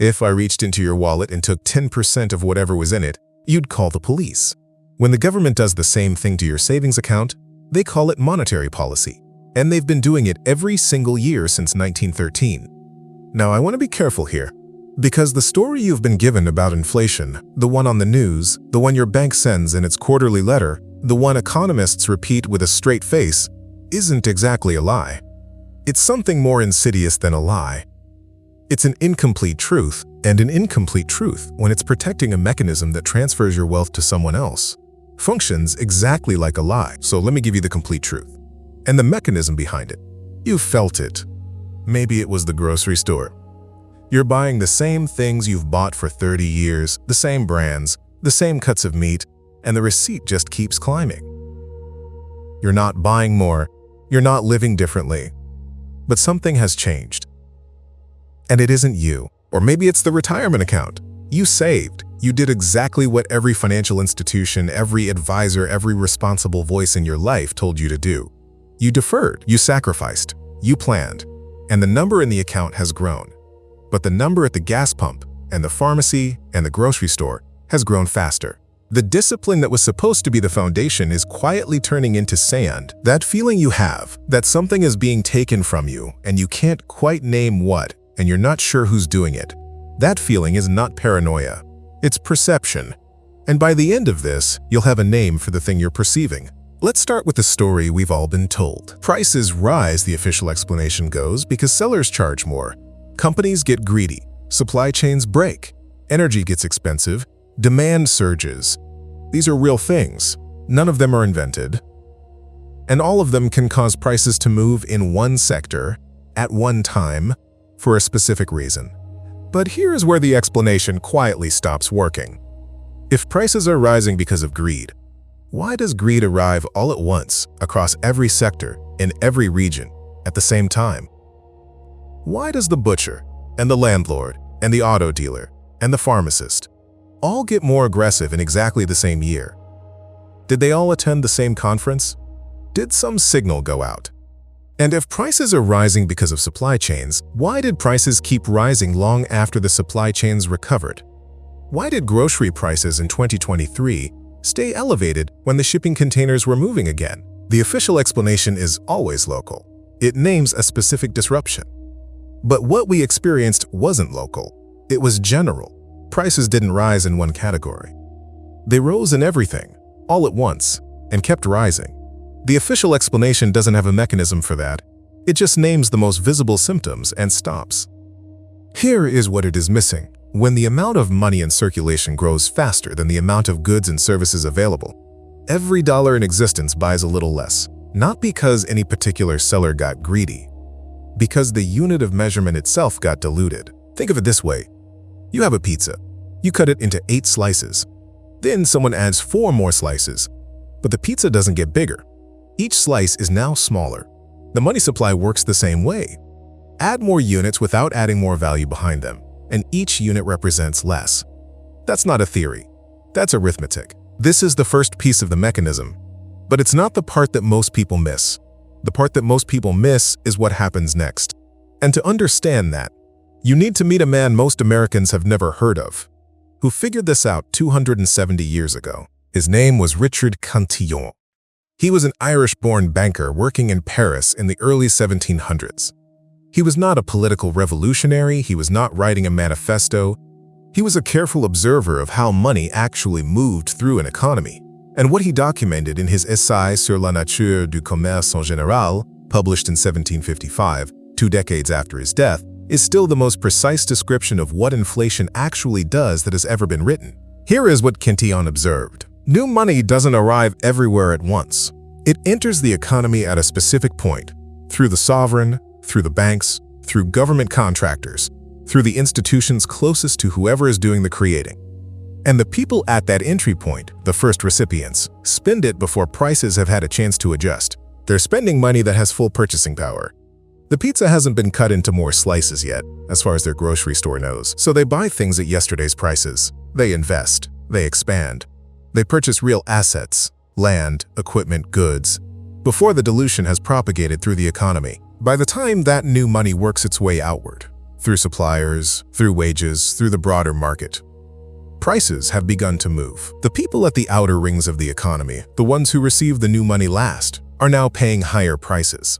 If I reached into your wallet and took 10% of whatever was in it, you'd call the police. When the government does the same thing to your savings account, they call it monetary policy. And they've been doing it every single year since 1913. Now, I want to be careful here, because the story you've been given about inflation, the one on the news, the one your bank sends in its quarterly letter, the one economists repeat with a straight face, isn't exactly a lie. It's something more insidious than a lie. It's an incomplete truth, and an incomplete truth, when it's protecting a mechanism that transfers your wealth to someone else, functions exactly like a lie. So let me give you the complete truth. And the mechanism behind it. You felt it. Maybe it was the grocery store. You're buying the same things you've bought for 30 years, the same brands, the same cuts of meat, and the receipt just keeps climbing. You're not buying more, you're not living differently, but something has changed. And it isn't you, or maybe it's the retirement account. You saved. You did exactly what every financial institution, every advisor, every responsible voice in your life told you to do. You deferred, you sacrificed, you planned, and the number in the account has grown. But the number at the gas pump, and the pharmacy, and the grocery store has grown faster. The discipline that was supposed to be the foundation is quietly turning into sand. That feeling you have, that something is being taken from you, and you can't quite name what, and you're not sure who's doing it. That feeling is not paranoia. It's perception. And by the end of this, you'll have a name for the thing you're perceiving. Let's start with the story we've all been told. Prices rise, the official explanation goes, because sellers charge more. Companies get greedy. Supply chains break. Energy gets expensive. Demand surges. These are real things. None of them are invented. And all of them can cause prices to move in one sector, at one time, for a specific reason. But here's where the explanation quietly stops working. If prices are rising because of greed, why does greed arrive all at once, across every sector, in every region, at the same time? Why does the butcher, and the landlord, and the auto dealer, and the pharmacist all get more aggressive in exactly the same year? Did they all attend the same conference? Did some signal go out? And if prices are rising because of supply chains, why did prices keep rising long after the supply chains recovered? Why did grocery prices in 2023 stay elevated when the shipping containers were moving again? The official explanation is always local. It names a specific disruption. But what we experienced wasn't local. It was general. Prices didn't rise in one category. They rose in everything, all at once, and kept rising. The official explanation doesn't have a mechanism for that. It just names the most visible symptoms and stops. Here is what it is missing. When the amount of money in circulation grows faster than the amount of goods and services available, every dollar in existence buys a little less. Not because any particular seller got greedy, because the unit of measurement itself got diluted. Think of it this way. You have a pizza. You cut it into 8 slices. Then someone adds 4 more slices. But the pizza doesn't get bigger. Each slice is now smaller. The money supply works the same way. Add more units without adding more value behind them, and each unit represents less. That's not a theory. That's arithmetic. This is the first piece of the mechanism. But it's not the part that most people miss. The part that most people miss is what happens next. And to understand that, you need to meet a man most Americans have never heard of, who figured this out 270 years ago. His name was Richard Cantillon. He was an Irish-born banker working in Paris in the early 1700s. He was not a political revolutionary, he was not writing a manifesto. He was a careful observer of how money actually moved through an economy. And what he documented in his Essai sur la nature du commerce en général, published in 1755, 2 decades after his death, is still the most precise description of what inflation actually does that has ever been written. Here is what Cantillon observed. New money doesn't arrive everywhere at once. It enters the economy at a specific point, through the sovereign, through the banks, through government contractors, through the institutions closest to whoever is doing the creating. And the people at that entry point, the first recipients, spend it before prices have had a chance to adjust. They're spending money that has full purchasing power. The pizza hasn't been cut into more slices yet, as far as their grocery store knows, so they buy things at yesterday's prices. They invest. They expand. They purchase real assets, land, equipment, goods, before the dilution has propagated through the economy. By the time that new money works its way outward, through suppliers, through wages, through the broader market. Prices have begun to move. The people at the outer rings of the economy, the ones who receive the new money last, are now paying higher prices.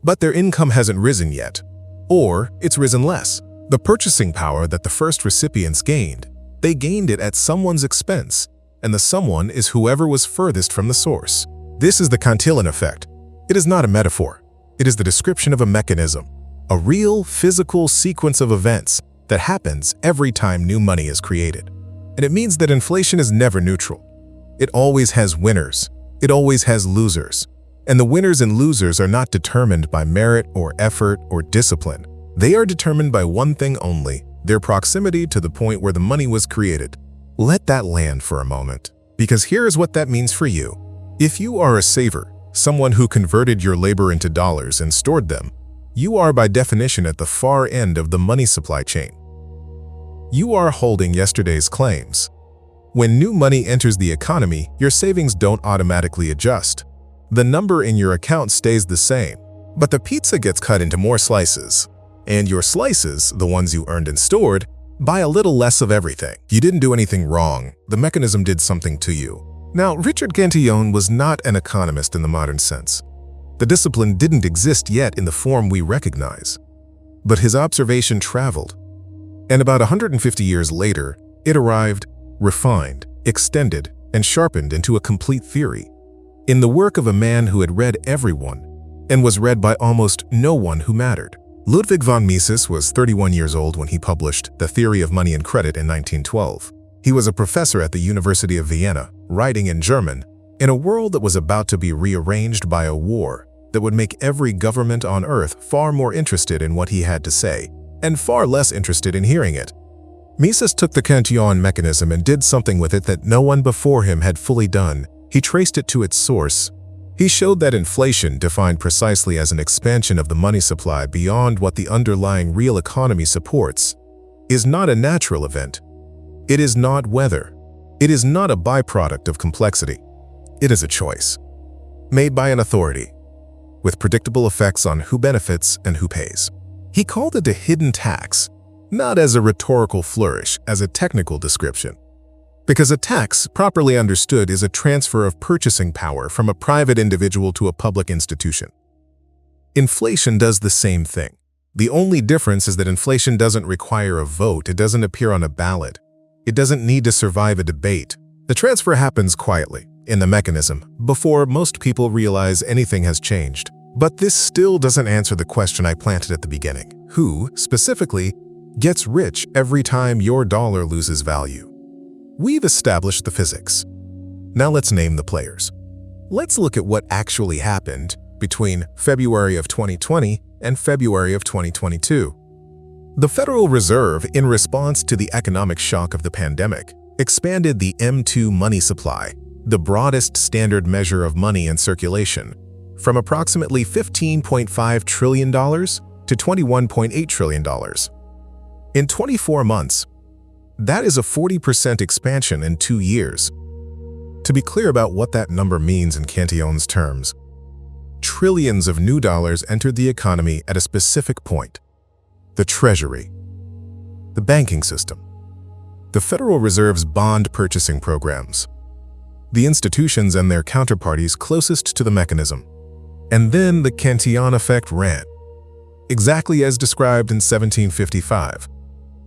But their income hasn't risen yet, or it's risen less. The purchasing power that the first recipients gained, they gained it at someone's expense, and the someone is whoever was furthest from the source. This is the Cantillon Effect. It is not a metaphor. It is the description of a mechanism, a real physical sequence of events that happens every time new money is created. And it means that inflation is never neutral. It always has winners. It always has losers. And the winners and losers are not determined by merit or effort or discipline. They are determined by one thing only, their proximity to the point where the money was created. Let that land for a moment, because here is what that means for you. If you are a saver, someone who converted your labor into dollars and stored them, you are by definition at the far end of the money supply chain. You are holding yesterday's claims. When new money enters the economy, your savings don't automatically adjust. The number in your account stays the same, but the pizza gets cut into more slices. And your slices, the ones you earned and stored, buy a little less of everything. You didn't do anything wrong. The mechanism did something to you. Now, Richard Cantillon was not an economist in the modern sense. The discipline didn't exist yet in the form we recognize. But his observation traveled. And about 150 years later, it arrived, refined, extended, and sharpened into a complete theory. In the work of a man who had read everyone and was read by almost no one who mattered. Ludwig von Mises was 31 years old when he published The Theory of Money and Credit in 1912. He was a professor at the University of Vienna, writing in German, in a world that was about to be rearranged by a war that would make every government on earth far more interested in what he had to say, and far less interested in hearing it. Mises took the Cantillon mechanism and did something with it that no one before him had fully done. He traced it to its source. He showed that inflation, defined precisely as an expansion of the money supply beyond what the underlying real economy supports, is not a natural event. It is not weather. It is not a byproduct of complexity. It is a choice, made by an authority, with predictable effects on who benefits and who pays. He called it a hidden tax, not as a rhetorical flourish, as a technical description. Because a tax, properly understood, is a transfer of purchasing power from a private individual to a public institution. Inflation does the same thing. The only difference is that inflation doesn't require a vote. It doesn't appear on a ballot. It doesn't need to survive a debate. The transfer happens quietly, in the mechanism, before most people realize anything has changed. But this still doesn't answer the question I planted at the beginning. Who, specifically, gets rich every time your dollar loses value? We've established the physics. Now let's name the players. Let's look at what actually happened between February of 2020 and February of 2022. The Federal Reserve, in response to the economic shock of the pandemic, expanded the M2 money supply, the broadest standard measure of money in circulation, from approximately $15.5 trillion to $21.8 trillion. In 24 months, that is a 40% expansion in 2 years. To be clear about what that number means in Cantillon's terms, trillions of new dollars entered the economy at a specific point. The Treasury, the banking system, the Federal Reserve's bond purchasing programs, the institutions and their counterparties closest to the mechanism. And then the Cantillon Effect ran, exactly as described in 1755.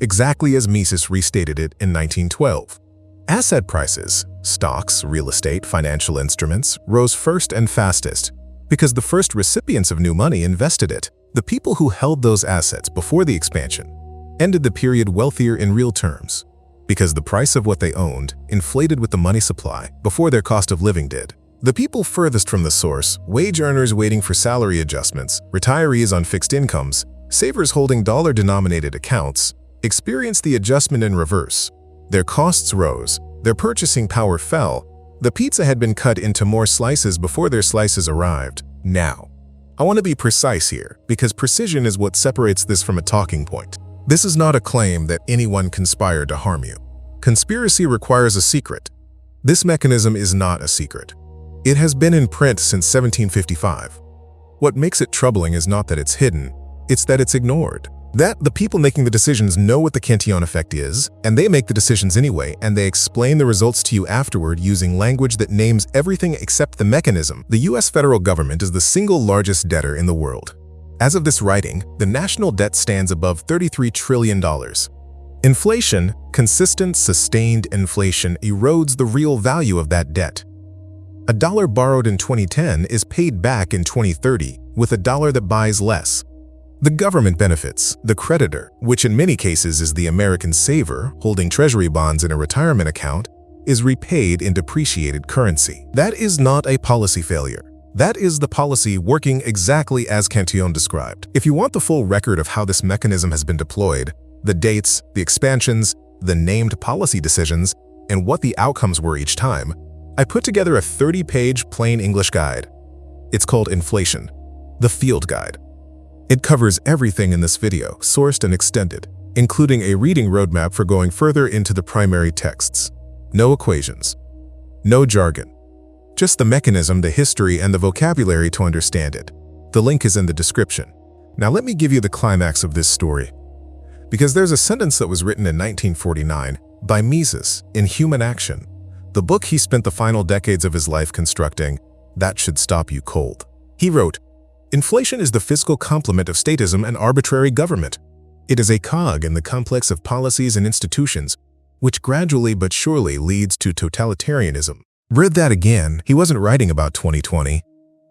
Exactly as Mises restated it in 1912. Asset prices, stocks, real estate, financial instruments, rose first and fastest because the first recipients of new money invested it. The people who held those assets before the expansion ended the period wealthier in real terms because the price of what they owned inflated with the money supply before their cost of living did. The people furthest from the source, wage earners waiting for salary adjustments, retirees on fixed incomes, savers holding dollar-denominated accounts, experienced the adjustment in reverse. Their costs rose, their purchasing power fell. The pizza had been cut into more slices before their slices arrived. Now, I want to be precise here, because precision is what separates this from a talking point. This is not a claim that anyone conspired to harm you. Conspiracy requires a secret. This mechanism is not a secret. It has been in print since 1755. What makes it troubling is not that it's hidden, it's that it's ignored. That the people making the decisions know what the Cantillon effect is, and they make the decisions anyway, and they explain the results to you afterward using language that names everything except the mechanism. The US federal government is the single largest debtor in the world. As of this writing, the national debt stands above $33 trillion. Inflation, consistent, sustained inflation, erodes the real value of that debt. A dollar borrowed in 2010 is paid back in 2030 with a dollar that buys less. The government benefits, the creditor, which in many cases is the American saver holding treasury bonds in a retirement account, is repaid in depreciated currency. That is not a policy failure. That is the policy working exactly as Cantillon described. If you want the full record of how this mechanism has been deployed, the dates, the expansions, the named policy decisions, and what the outcomes were each time, I put together a 30-page plain English guide. It's called Inflation, the Field Guide. It covers everything in this video, sourced and extended, including a reading roadmap for going further into the primary texts. No equations, no jargon, just the mechanism, the history, and the vocabulary to understand it. The link is in the description. Now let me give you the climax of this story. Because there's a sentence that was written in 1949 by Mises in Human Action, the book he spent the final decades of his life constructing, that should stop you cold. He wrote, "Inflation is the fiscal complement of statism and arbitrary government. It is a cog in the complex of policies and institutions, which gradually but surely leads to totalitarianism." Read that again. He wasn't writing about 2020.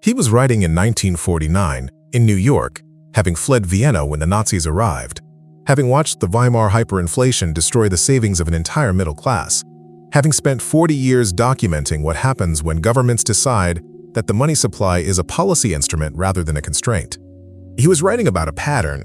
He was writing in 1949, in New York, having fled Vienna when the Nazis arrived, having watched the Weimar hyperinflation destroy the savings of an entire middle class, having spent 40 years documenting what happens when governments decide that the money supply is a policy instrument rather than a constraint. He was writing about a pattern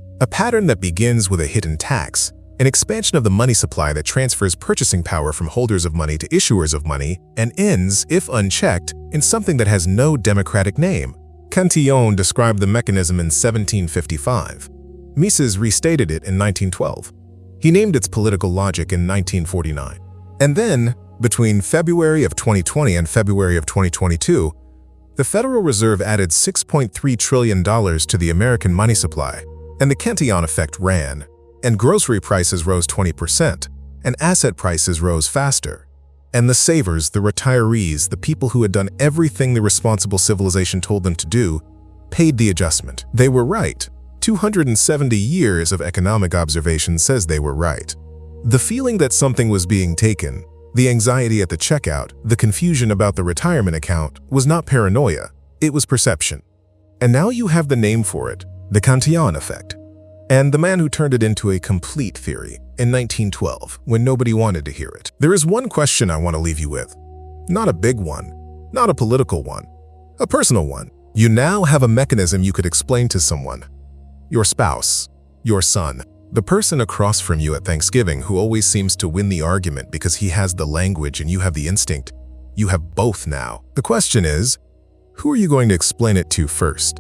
that begins with a hidden tax, an expansion of the money supply that transfers purchasing power from holders of money to issuers of money, and ends, if unchecked, in something that has no democratic name. Cantillon described the mechanism in 1755. Mises restated it in 1912. He named its political logic in 1949. And then, between February of 2020 and February of 2022, the Federal Reserve added $6.3 trillion to the American money supply, and the Cantillon effect ran, and grocery prices rose 20%, and asset prices rose faster. And the savers, the retirees, the people who had done everything the responsible civilization told them to do, paid the adjustment. They were right. 270 years of economic observation says they were right. The feeling that something was being taken, the anxiety at the checkout, the confusion about the retirement account was not paranoia, it was perception. And now you have the name for it, the Cantillon effect. And the man who turned it into a complete theory in 1912 when nobody wanted to hear it. There is one question I want to leave you with. Not a big one, not a political one, a personal one. You now have a mechanism you could explain to someone. Your spouse, your son, the person across from you at Thanksgiving who always seems to win the argument because he has the language and you have the instinct. You have both now. The question is, who are you going to explain it to first?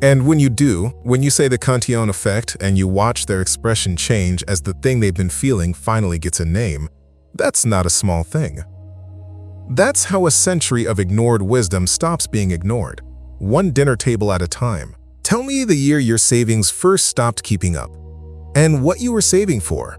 And when you do, when you say the Cantillon effect and you watch their expression change as the thing they've been feeling finally gets a name, that's not a small thing. That's how a century of ignored wisdom stops being ignored, one dinner table at a time. Tell me the year your savings first stopped keeping up, and what you were saving for.